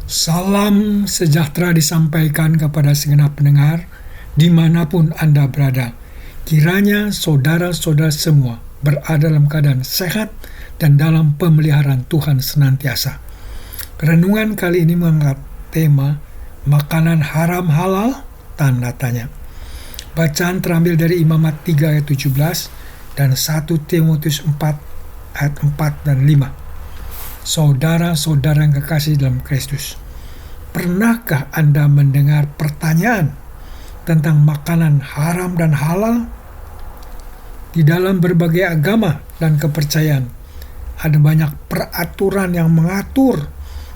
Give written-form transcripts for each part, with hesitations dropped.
Salam sejahtera disampaikan kepada segenap pendengar dimanapun Anda berada. Kiranya saudara-saudara semua berada dalam keadaan sehat dan dalam pemeliharaan Tuhan senantiasa. Renungan kali ini mengangkat tema makanan haram halal tanda tanya. Bacaan terambil dari Imamat 3 ayat 17 dan 1 Timotius 4 ayat 4 dan 5. Saudara-saudara yang kekasih dalam Kristus, pernahkah Anda mendengar pertanyaan tentang makanan haram dan halal? Di dalam berbagai agama dan kepercayaan, ada banyak peraturan yang mengatur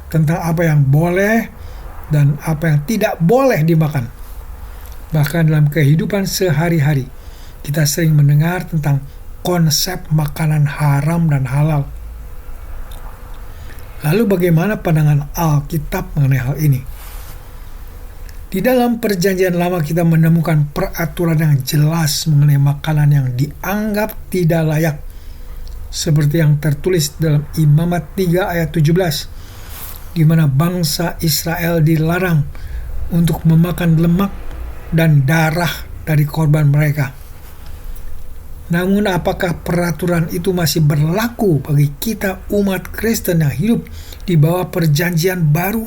tentang apa yang boleh dan apa yang tidak boleh dimakan. Bahkan dalam kehidupan sehari-hari, kita sering mendengar tentang konsep makanan haram dan halal. Lalu bagaimana pandangan Alkitab mengenai hal ini? Di dalam Perjanjian Lama kita menemukan peraturan yang jelas mengenai makanan yang dianggap tidak layak, seperti yang tertulis dalam Imamat 3 ayat 17, di mana bangsa Israel dilarang untuk memakan lemak dan darah dari korban mereka. Namun apakah peraturan itu masih berlaku bagi kita umat Kristen yang hidup di bawah perjanjian baru?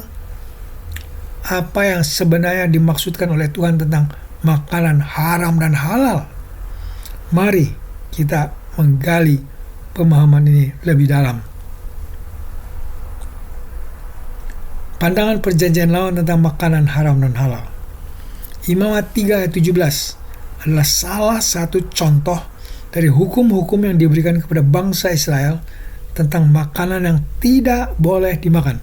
Apa yang sebenarnya dimaksudkan oleh Tuhan tentang makanan haram dan halal? Mari kita menggali pemahaman ini lebih dalam. Pandangan perjanjian lama tentang makanan haram dan halal. Imamat 3 ayat 17 adalah salah satu contoh dari hukum-hukum yang diberikan kepada bangsa Israel tentang makanan yang tidak boleh dimakan,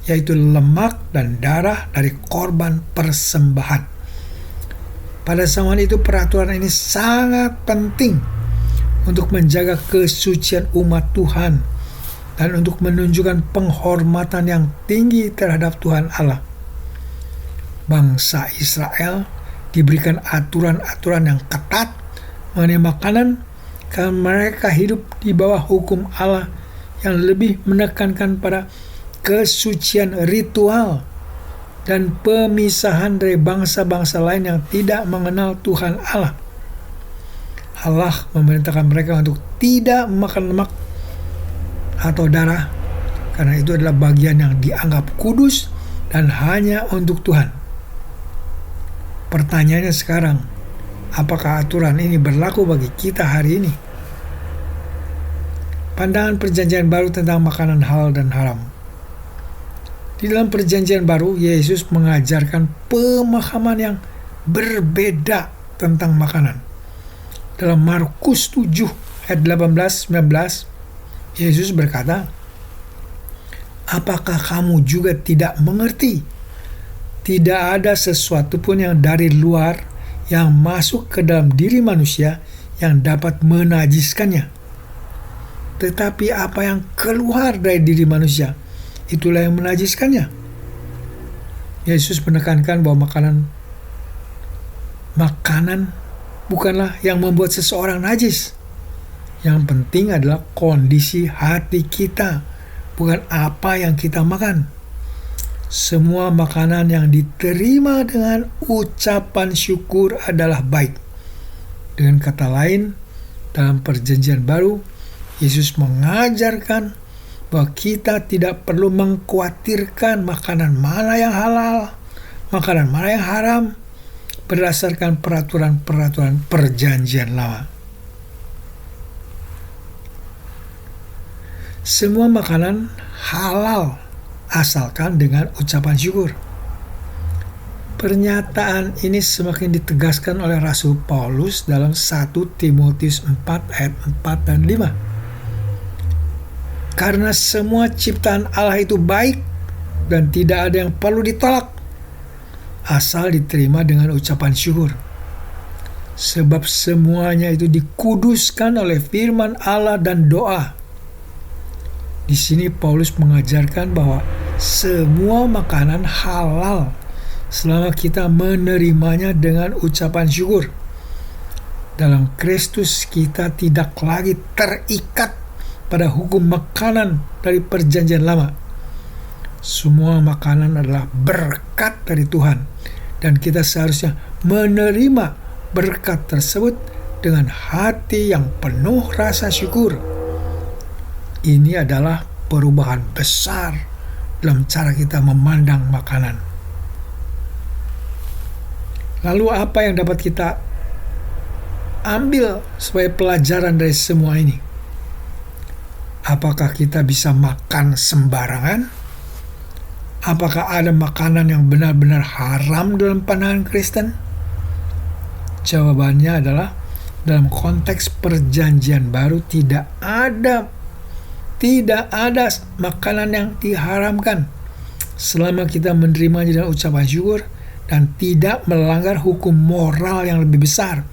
yaitu lemak dan darah dari korban persembahan. Pada zaman itu peraturan ini sangat penting untuk menjaga kesucian umat Tuhan dan untuk menunjukkan penghormatan yang tinggi terhadap Tuhan Allah. Bangsa Israel diberikan aturan-aturan yang ketat mengenai makanan karena mereka hidup di bawah hukum Allah yang lebih menekankan pada kesucian ritual dan pemisahan dari bangsa-bangsa lain yang tidak mengenal Tuhan Allah. Allah memerintahkan mereka untuk tidak memakan lemak atau darah karena itu adalah bagian yang dianggap kudus dan hanya untuk Tuhan. Pertanyaannya sekarang, apakah aturan ini berlaku bagi kita hari ini? Pandangan perjanjian baru tentang makanan halal dan haram. Di dalam perjanjian baru, Yesus mengajarkan pemahaman yang berbeda tentang makanan. Dalam Markus 7 ayat 18-19, Yesus berkata, "Apakah kamu juga tidak mengerti? Tidak ada sesuatu pun yang dari luar yang masuk ke dalam diri manusia yang dapat menajiskannya. Tetapi apa yang keluar dari diri manusia, itulah yang menajiskannya." Yesus menekankan bahwa makanan bukanlah yang membuat seseorang najis. Yang penting adalah kondisi hati kita, bukan apa yang kita makan. Semua makanan yang diterima dengan ucapan syukur adalah baik. Dengan kata lain, dalam perjanjian baru, Yesus mengajarkan bahwa kita tidak perlu mengkhawatirkan makanan mana yang halal, makanan mana yang haram, berdasarkan peraturan-peraturan perjanjian lama. Semua makanan halal asalkan dengan ucapan syukur. Pernyataan ini semakin ditegaskan oleh Rasul Paulus dalam 1 Timotius 4 ayat 4 dan 5. Karena semua ciptaan Allah itu baik dan tidak ada yang perlu ditolak, asal diterima dengan ucapan syukur. Sebab semuanya itu dikuduskan oleh firman Allah dan doa. Di sini Paulus mengajarkan bahwa semua makanan halal selama kita menerimanya dengan ucapan syukur. Dalam Kristus kita tidak lagi terikat pada hukum makanan dari perjanjian lama. Semua makanan adalah berkat dari Tuhan, dan kita seharusnya menerima berkat tersebut dengan hati yang penuh rasa syukur. Ini adalah perubahan besar dalam cara kita memandang makanan. Lalu apa yang dapat kita ambil sebagai pelajaran dari semua ini? Apakah kita bisa makan sembarangan? Apakah ada makanan yang benar-benar haram dalam pandangan Kristen? Jawabannya adalah dalam konteks perjanjian baru tidak ada makanan yang diharamkan selama kita menerimanya dengan ucapan syukur dan tidak melanggar hukum moral yang lebih besar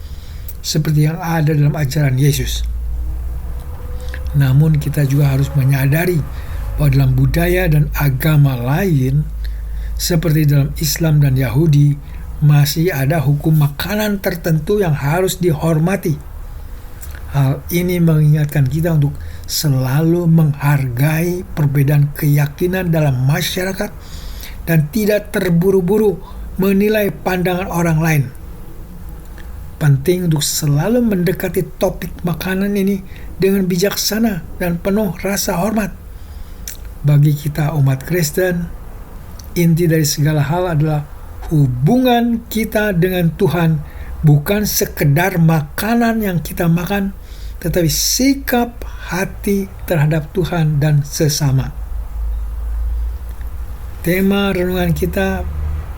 seperti yang ada dalam ajaran Yesus. Namun kita juga harus menyadari bahwa dalam budaya dan agama lain seperti dalam Islam dan Yahudi masih ada hukum makanan tertentu yang harus dihormati. Hal ini mengingatkan kita untuk selalu menghargai perbedaan keyakinan dalam masyarakat dan tidak terburu-buru menilai pandangan orang lain. Penting untuk selalu mendekati topik makanan ini dengan bijaksana dan penuh rasa hormat. Bagi kita umat Kristen, inti dari segala hal adalah hubungan kita dengan Tuhan, bukan sekedar makanan yang kita makan, tetapi sikap hati terhadap Tuhan dan sesama. Tema renungan kita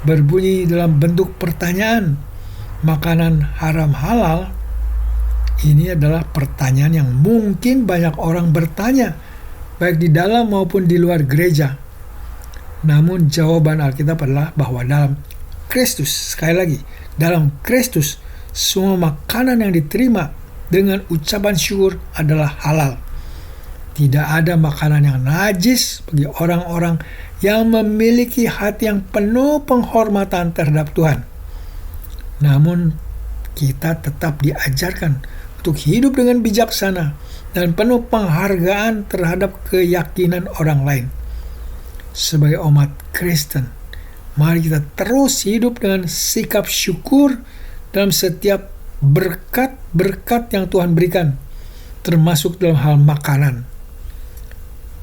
berbunyi dalam bentuk pertanyaan. Makanan haram halal ini adalah pertanyaan yang mungkin banyak orang bertanya, baik di dalam maupun di luar gereja. Namun jawaban Alkitab adalah bahwa dalam Kristus, sekali lagi, dalam Kristus semua makanan yang diterima dengan ucapan syukur adalah halal. Tidak ada makanan yang najis bagi orang-orang yang memiliki hati yang penuh penghormatan terhadap Tuhan. Namun kita tetap diajarkan untuk hidup dengan bijaksana dan penuh penghargaan terhadap keyakinan orang lain. Sebagai umat Kristen, mari kita terus hidup dengan sikap syukur dalam setiap berkat-berkat yang Tuhan berikan, termasuk dalam hal makanan.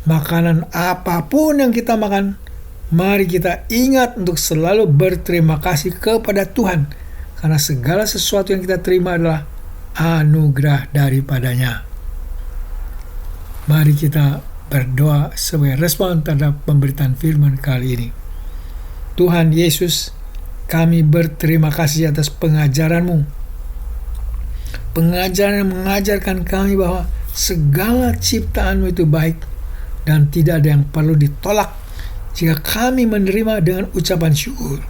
Makanan apapun yang kita makan, mari kita ingat untuk selalu berterima kasih kepada Tuhan, karena segala sesuatu yang kita terima adalah anugerah daripadanya. Mari kita berdoa sebagai respon terhadap pemberitaan firman kali ini. Tuhan Yesus, kami berterima kasih atas pengajaran-Mu. Pengajaran yang mengajarkan kami bahwa segala ciptaan-Mu itu baik dan tidak ada yang perlu ditolak jika kami menerima dengan ucapan syukur.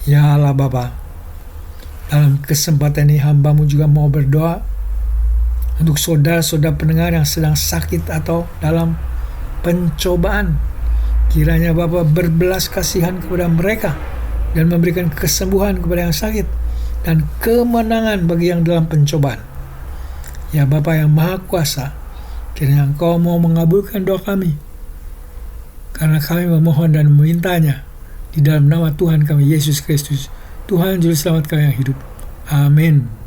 Ya Allah Bapa, dalam kesempatan ini hamba-Mu juga mau berdoa untuk saudara-saudara pendengar yang sedang sakit atau dalam pencobaan. Kiranya Bapa berbelas kasihan kepada mereka dan memberikan kesembuhan kepada yang sakit dan kemenangan bagi yang dalam pencobaan. Ya Bapa yang Maha Kuasa, kiranya Engkau mau mengabulkan doa kami, karena kami memohon dan memintanya di dalam nama Tuhan kami Yesus Kristus, Tuhan Juru Selamat kami yang hidup. Amin.